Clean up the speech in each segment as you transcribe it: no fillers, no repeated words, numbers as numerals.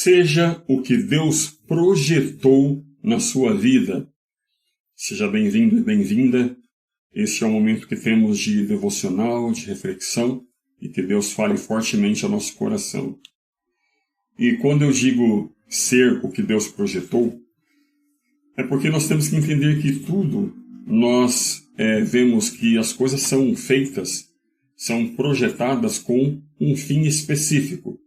Seja o que Deus projetou na sua vida. Seja bem-vindo e bem-vinda. Este é o momento que temos de devocional, de reflexão, e que Deus fale fortemente ao nosso coração. E quando eu digo ser o que Deus projetou, é porque nós temos que entender que tudo nós vemos que as coisas são feitas, são projetadas com um fim específico.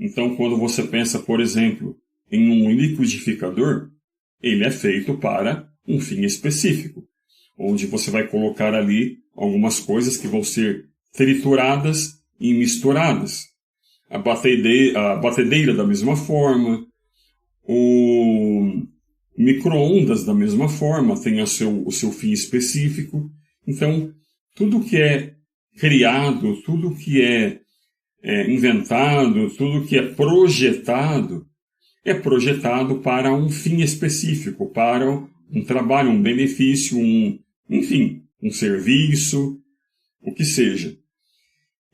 Então, quando você pensa, por exemplo, em um liquidificador, ele é feito para um fim específico, onde você vai colocar ali algumas coisas que vão ser trituradas e misturadas. A batedeira da mesma forma, o micro-ondas da mesma forma, tem o seu fim específico. Então, tudo que é criado, tudo que é inventado, tudo que é projetado para um fim específico, para um trabalho, um benefício, um serviço, o que seja.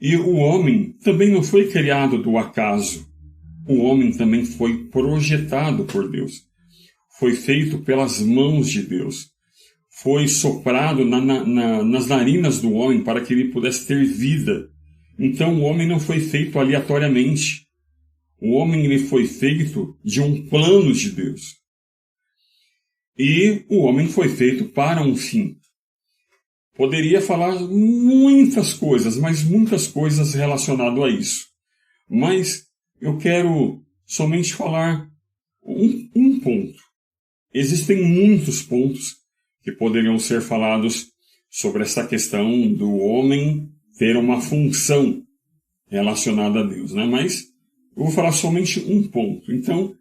E o homem também não foi criado do acaso. O homem também foi projetado por Deus. Foi feito pelas mãos de Deus. Foi soprado nas narinas do homem para que ele pudesse ter vida. Então o homem não foi feito aleatoriamente. O homem ele foi feito de um plano de Deus. E o homem foi feito para um fim. Poderia falar muitas coisas, mas muitas coisas relacionadas a isso. Mas eu quero somente falar um ponto. Existem muitos pontos que poderiam ser falados sobre essa questão do homem ter uma função relacionada a Deus, né? Mas eu vou falar somente um ponto. Então,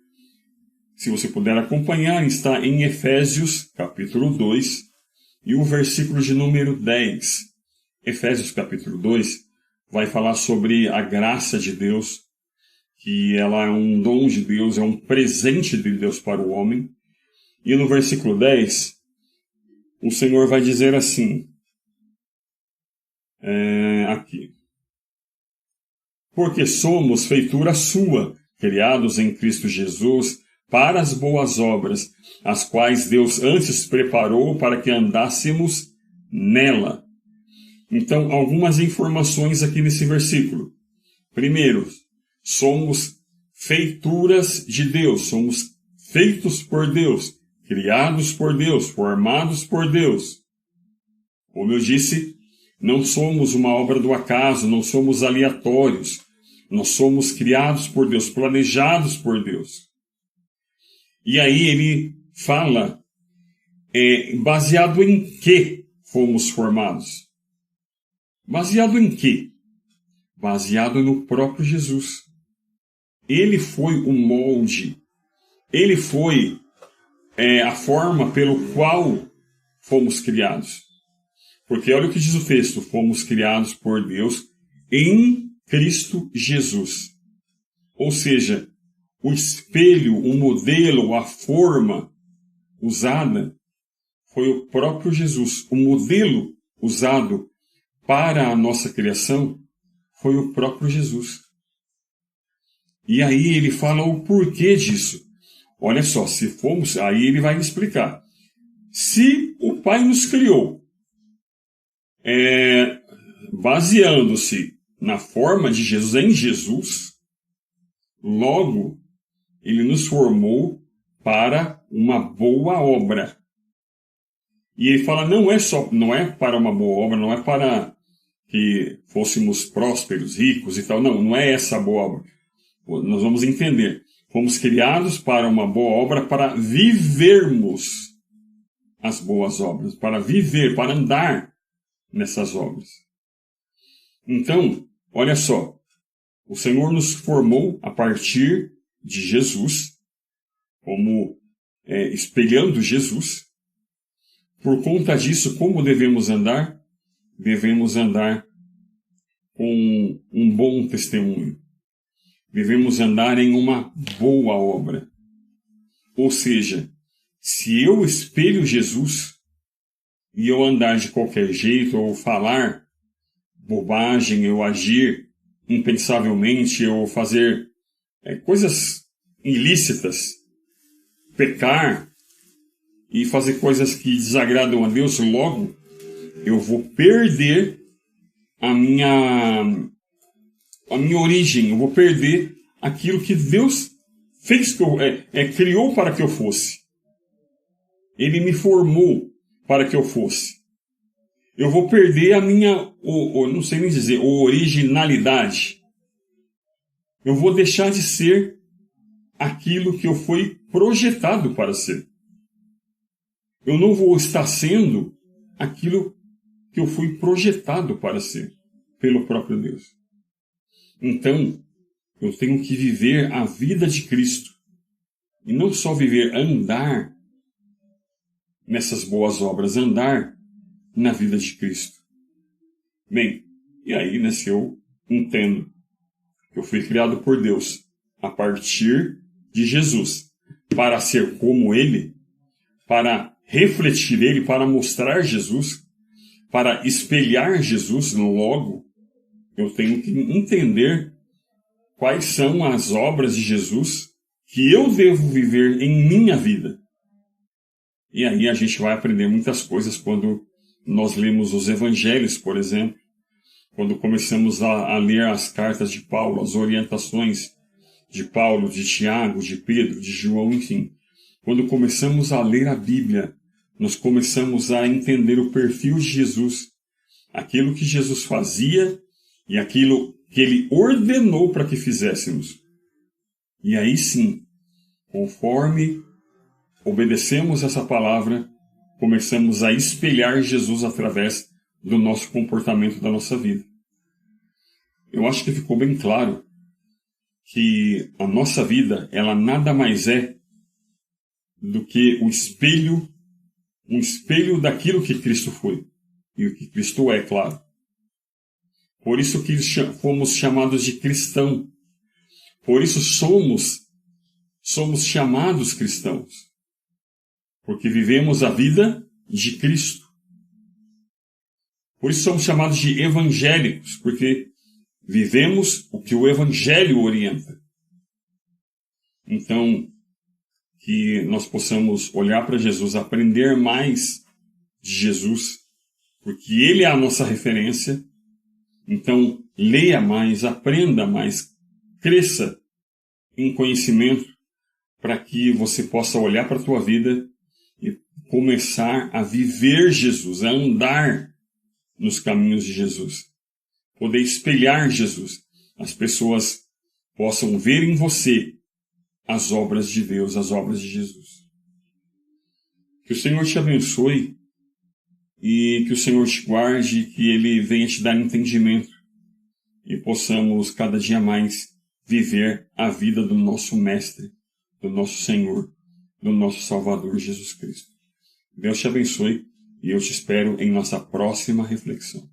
se você puder acompanhar, está em Efésios, capítulo 2, e o versículo de número 10. Efésios, capítulo 2, vai falar sobre a graça de Deus, que ela é um dom de Deus, é um presente de Deus para o homem. E no versículo 10, o Senhor vai dizer assim, aqui. Porque somos feitura sua, criados em Cristo Jesus, para as boas obras, as quais Deus antes preparou para que andássemos nela. Então, algumas informações aqui nesse versículo. Primeiro, somos feituras de Deus, somos feitos por Deus, criados por Deus, formados por Deus. Como eu disse, não somos uma obra do acaso, não somos aleatórios. Nós somos criados por Deus, planejados por Deus. E aí ele fala, baseado em que fomos formados? Baseado em quê? Baseado no próprio Jesus. Ele foi o molde, ele foi a forma pelo qual fomos criados. Porque olha o que diz o texto, fomos criados por Deus em Cristo Jesus. Ou seja, o espelho, o modelo, a forma usada foi o próprio Jesus. O modelo usado para a nossa criação foi o próprio Jesus. E aí ele fala o porquê disso. Olha só, se fomos, aí ele vai explicar. Se o Pai nos criou, baseando-se na forma de Jesus, em Jesus, logo, ele nos formou para uma boa obra. E ele fala, não é para uma boa obra, não é para que fôssemos prósperos, ricos e tal. Não é essa boa obra. Nós vamos entender. Fomos criados para uma boa obra, para vivermos as boas obras, para viver, para andar nessas obras. Então, olha só, o Senhor nos formou a partir de Jesus, como espelhando Jesus. Por conta disso, como devemos andar? Devemos andar com um bom testemunho. Devemos andar em uma boa obra. Ou seja, se eu espelho Jesus e eu andar de qualquer jeito, ou falar bobagem, eu agir impensavelmente, ou fazer coisas ilícitas, pecar e fazer coisas que desagradam a Deus, logo eu vou perder a minha origem, eu vou perder aquilo que Deus fez que eu, criou para que eu fosse. Ele me formou para que eu fosse. Eu vou perder a minha, não sei nem dizer, originalidade. Eu vou deixar de ser aquilo que eu fui projetado para ser. Eu não vou estar sendo aquilo que eu fui projetado para ser pelo próprio Deus. Então, eu tenho que viver a vida de Cristo. E não só viver, andar nessas boas obras, andar na vida de Cristo. Bem, e aí, né, se eu entendo que eu fui criado por Deus a partir de Jesus para ser como Ele, para refletir Ele, para mostrar Jesus, para espelhar Jesus, logo, eu tenho que entender quais são as obras de Jesus que eu devo viver em minha vida. E aí a gente vai aprender muitas coisas quando nós lemos os evangelhos, por exemplo, quando começamos a ler as cartas de Paulo, as orientações de Paulo, de Tiago, de Pedro, de João, enfim. Quando começamos a ler a Bíblia, nós começamos a entender o perfil de Jesus, aquilo que Jesus fazia e aquilo que Ele ordenou para que fizéssemos. E aí sim, conforme obedecemos essa palavra, começamos a espelhar Jesus através do nosso comportamento, da nossa vida. Eu acho que ficou bem claro que a nossa vida, ela nada mais é do que um espelho daquilo que Cristo foi. E o que Cristo é, claro. Por isso que fomos chamados de cristão. Por isso somos chamados cristãos. Porque vivemos a vida de Cristo. Por isso somos chamados de evangélicos, porque vivemos o que o Evangelho orienta. Então, que nós possamos olhar para Jesus, aprender mais de Jesus, porque Ele é a nossa referência. Então, leia mais, aprenda mais, cresça em conhecimento, para que você possa olhar para a tua vida e começar a viver Jesus, a andar nos caminhos de Jesus. Poder espelhar Jesus. As pessoas possam ver em você as obras de Deus, as obras de Jesus. Que o Senhor te abençoe e que o Senhor te guarde, que Ele venha te dar entendimento e possamos cada dia mais viver a vida do nosso Mestre, do nosso Senhor, do nosso Salvador Jesus Cristo. Deus te abençoe e eu te espero em nossa próxima reflexão.